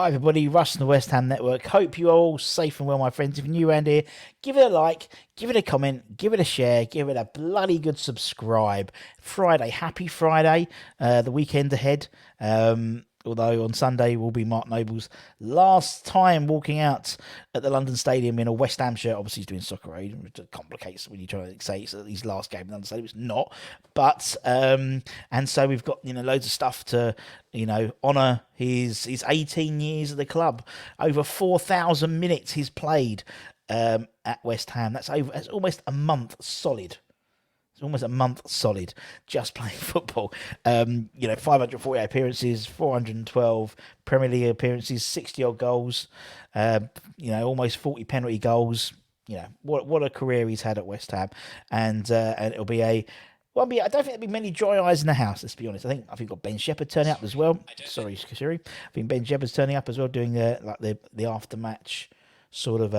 Hi everybody, Russ from the West Ham Network. Hope you're all safe and well, my friends. If you're new around here, give it a like, give it a comment, give it a share, give it a bloody good subscribe. Friday, happy Friday, the weekend ahead. Although on Sunday will be Mark Noble's last time walking out at the London Stadium in a West Ham shirt. Obviously, he's doing Soccer Aid, which complicates when you try to say it's his last game in the London Stadium. It's not. But, and so we've got, loads of stuff to, honour his 18 years at the club. Over 4,000 minutes he's played at West Ham. That's almost a month solid. Almost a month solid just playing football. 548 appearances, 412 Premier League appearances, 60 odd goals, almost 40 penalty goals. What a career he's had at West Ham, and it'll be I don't think there'll be many dry eyes in the house. Let's be honest. I think we've got Ben Shepherd turning up as well. Sorry, Kashiri. I think Ben Shepherd's turning up as well, doing the after match sort of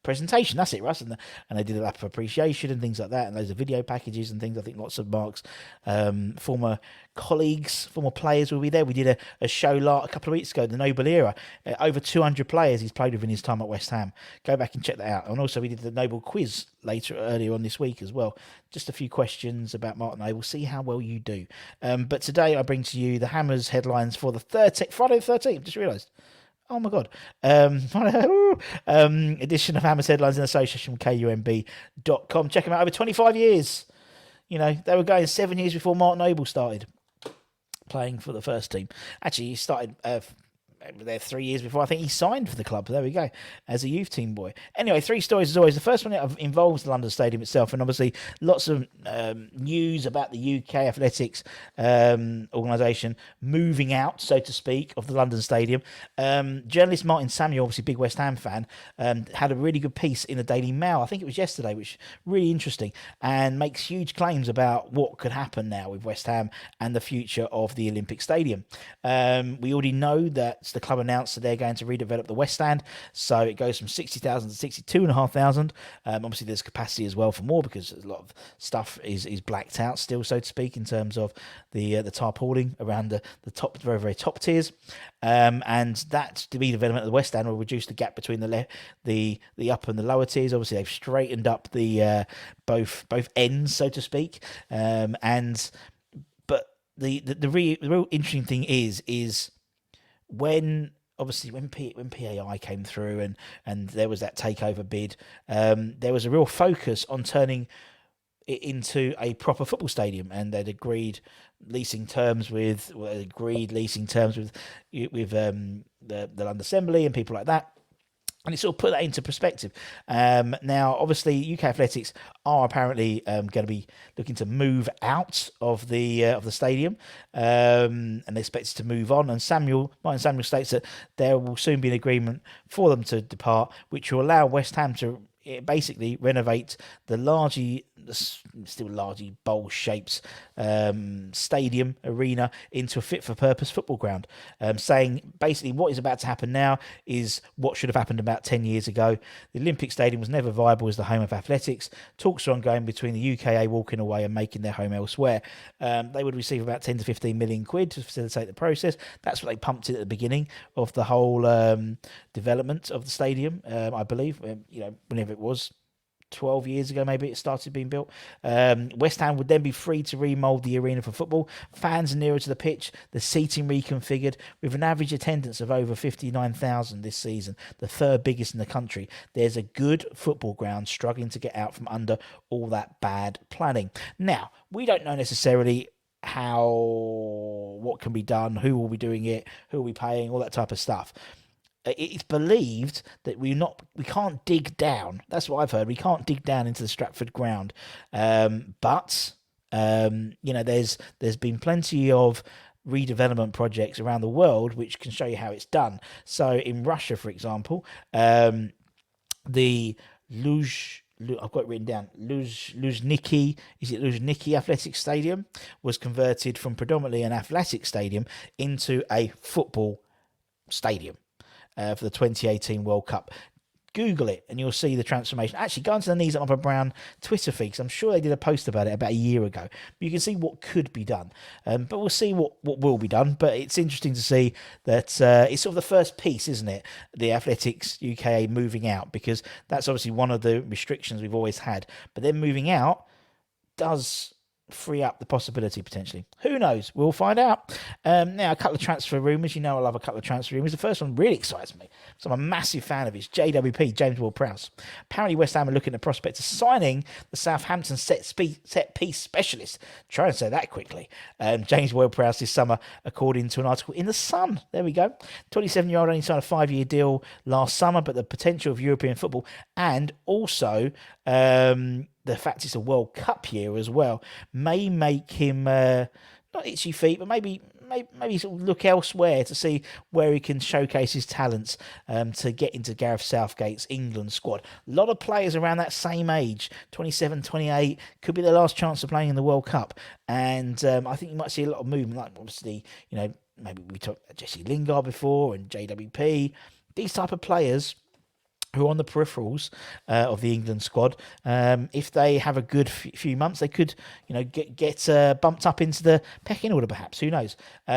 presentation. That's it, Russ. And they did a lap of appreciation and things like that, and loads of video packages and things. I think lots of Mark's former colleagues, former players will be there. We did a show a couple of weeks ago, the Noble Era. Over 200 players he's played with in his time at West Ham. Go back and check that out. And also we did the Noble quiz earlier on this week as well. Just a few questions about Mark Noble. See how well you do. But today I bring to you the Hammers headlines for the Friday the 13th. Just realised. Oh my God. Edition of Hammers Headlines in association with KUMB.com. Check them out. Over 25 years. They were going 7 years before Mark Noble started playing for the first team. Actually, he started there 3 years before I think he signed for the club. There we go, as a youth team boy. Anyway, three stories as always. The first one involves the London Stadium itself, and obviously lots of news about the UK athletics organisation moving out, so to speak, of the London Stadium. Journalist Martin Samuel, obviously big West Ham fan, had a really good piece in the Daily Mail, I think it was yesterday, which really interesting, and makes huge claims about what could happen now with West Ham and the future of the Olympic Stadium. We already know that the club announced that they're going to redevelop the West Stand, so it goes from 60,000 to 62,500. Obviously, there's capacity as well for more because a lot of stuff is blacked out still, so to speak, in terms of the tarpaulin around the top, very very top tiers. And that redevelopment of the West Stand will reduce the gap between the upper and the lower tiers. Obviously, they've straightened up the both ends, so to speak. But the real interesting thing is when PAI came through and there was that takeover bid, there was a real focus on turning it into a proper football stadium, and they'd agreed leasing terms with the London Assembly and people like that. And it sort of put that into perspective. Now, obviously, UK Athletics are apparently going to be looking to move out of the stadium, and they're expected to move on. And Martin Samuel states that there will soon be an agreement for them to depart, which will allow West Ham to basically renovate the still largely bowl-shaped stadium arena into a fit-for-purpose football ground, saying basically what is about to happen now is what should have happened about 10 years ago. The Olympic Stadium was never viable as the home of athletics. Talks are ongoing between the UKA walking away and making their home elsewhere. They would receive about 10 to 15 million quid to facilitate the process. That's what they pumped in at the beginning of the whole development of the stadium, I believe, whenever it was. 12 years ago, maybe it started being built. West Ham would then be free to remould the arena for football. Fans nearer to the pitch, the seating reconfigured, with an average attendance of over 59,000 this season, the third biggest in the country. There's a good football ground struggling to get out from under all that bad planning. Now, we don't know necessarily what can be done, who will be doing it, who will be paying, all that type of stuff. It's believed that we can't dig down. That's what I've heard. We can't dig down into the Stratford ground. But there's been plenty of redevelopment projects around the world which can show you how it's done. So in Russia, for example, the I've got it written down. Luzhniki Athletic Stadium was converted from predominantly an athletic stadium into a football stadium for the 2018 World Cup. Google it and you'll see the transformation. Actually, go onto the Knees Up Upper Brown Twitter feed, because I'm sure they did a post about it about a year ago. But you can see what could be done. But we'll see what will be done. But it's interesting to see that it's sort of the first piece, isn't it? The Athletics UK moving out, because that's obviously one of the restrictions we've always had. But then moving out does free up the possibility potentially. Who knows? We'll find out. Now, a couple of transfer rumours. You know I love a couple of transfer rumours. The first one really excites me, so I'm a massive fan of it. It's JWP, James Ward-Prowse. Apparently West Ham are looking at the prospect of signing the Southampton set piece specialist. Try and say that quickly. James Ward-Prowse this summer, according to an article in The Sun. There we go. 27-year-old only signed a 5-year deal last summer, but the potential of European football and also the fact it's a World Cup year as well may make him not itchy feet, but maybe sort of look elsewhere to see where he can showcase his talents to get into Gareth Southgate's England squad. A lot of players around that same age, 27, 28, could be their last chance of playing in the World Cup. And I think you might see a lot of movement, like obviously, maybe we talked about Jesse Lingard before and JWP. These type of players who are on the peripherals of the England squad, if they have a good few months, they could, get bumped up into the pecking order, perhaps. Who knows? We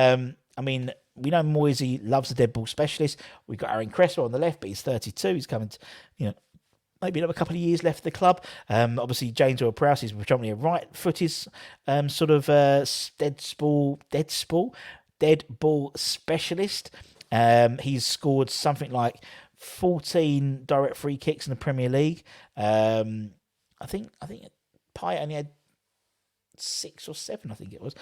know Moyesy loves the dead ball specialist. We've got Aaron Cresswell on the left, but he's 32. He's coming to, maybe another couple of years left of the club. Obviously, James Ward-Prowse is predominantly a right-footed sort of dead ball specialist. He's scored something like 14 direct free kicks in the Premier League. I think Pyatt only had 6 or 7, I think it was,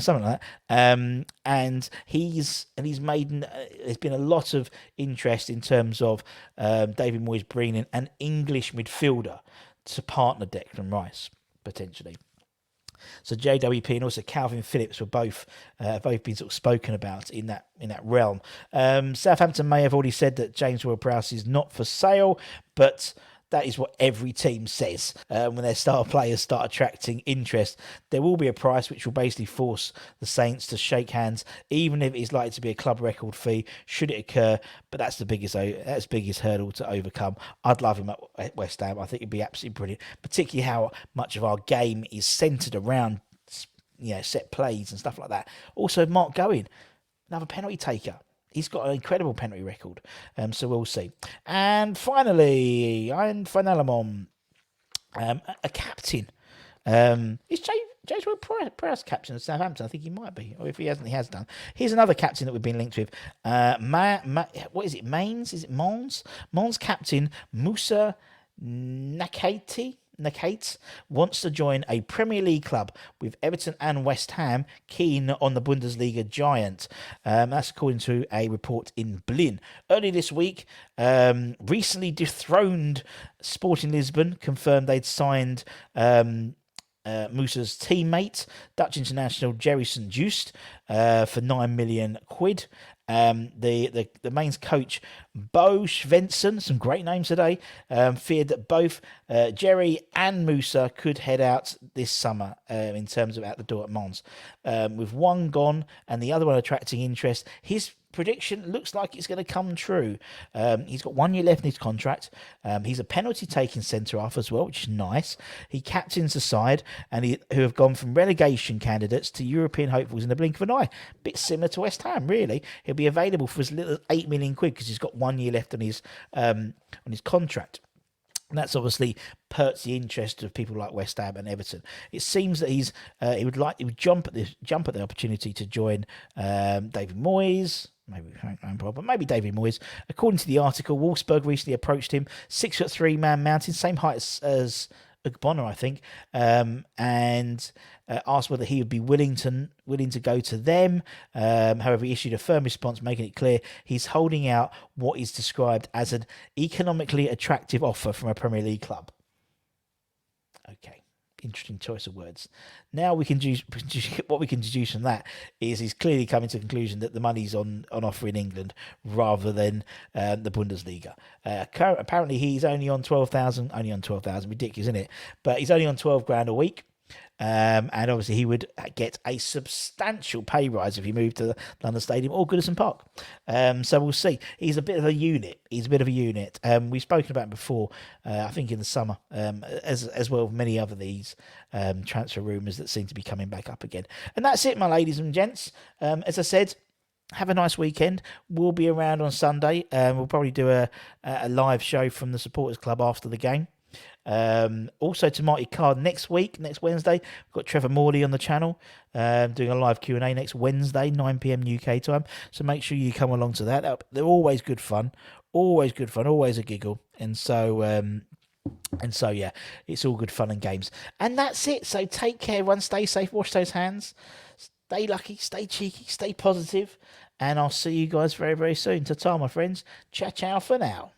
something like that. And he's made. There's been a lot of interest in terms of David Moyes bringing in an English midfielder to partner Declan Rice potentially. So JWP and also Calvin Phillips were both been sort of spoken about in that realm. Southampton may have already said that James Ward-Prowse is not for sale, but that is what every team says when their star players start attracting interest. There will be a price which will basically force the Saints to shake hands, even if it's likely to be a club record fee should it occur. But that's the biggest hurdle to overcome. I'd love him at West Ham. I think it'd be absolutely brilliant, particularly how much of our game is centred around set plays and stuff like that. Also, Mark Gowen, another penalty taker. He's got an incredible penalty record, so we'll see. And finally, a captain. Is James Ward-Prowse captain of Southampton? I think he might be, or if he hasn't, he has done. Here's another captain that we've been linked with. What is it? Mainz? Is it Mons? Mons captain Moussa Nakate wants to join a Premier League club with Everton and West Ham keen on the Bundesliga giant. That's according to a report in Berlin. Earlier this week, recently dethroned Sporting Lisbon confirmed they'd signed Moussa's teammate, Dutch international Jerry St. Just, for £9 million. The Mainz coach Bo Svensson, some great names today, feared that both Jerry and Moussa could head out this summer in terms of at the door at Mons. With one gone and the other one attracting interest, his prediction looks like it's going to come true. He's got 1 year left in his contract. He's a penalty-taking centre-half as well, which is nice. He captains the side, who have gone from relegation candidates to European hopefuls in the blink of an eye. Bit similar to West Ham, really. He'll be available for as little as £8 million because he's got 1 year left on his contract. And that's obviously perks the interest of people like West Ham and Everton. It seems that he would jump at the opportunity to join David Moyes. Maybe David Moyes. According to the article, Wolfsburg recently approached him, 6'3" man mountain, same height as Bonner, I think, and asked whether he would be willing to go to them. However, he issued a firm response, making it clear he's holding out what is described as an economically attractive offer from a Premier League club. Okay, interesting choice of words. Now what we can deduce from that is he's clearly coming to the conclusion that the money's on offer in England rather than the Bundesliga. Apparently he's only on 12,000, ridiculous, isn't it? But he's only on 12 grand a week. And obviously he would get a substantial pay rise if he moved to London Stadium or Goodison Park. So we'll see. He's a bit of a unit. We've spoken about him before, I think in the summer, as well as many other these transfer rumours that seem to be coming back up again. And that's it, my ladies and gents. As I said, have a nice weekend. We'll be around on Sunday. We'll probably do a live show from the Supporters Club after the game. Also to Mighty Card next Wednesday, we've got Trevor Morley on the channel, doing a live Q&A next Wednesday, 9 p.m. UK time. So make sure you come along to that. They're always good fun, always a giggle. And so yeah, it's all good fun and games. And that's it. So take care, everyone. Stay safe. Wash those hands. Stay lucky. Stay cheeky. Stay positive. And I'll see you guys very, very soon. Ta-ta, my friends. Ciao, ciao for now.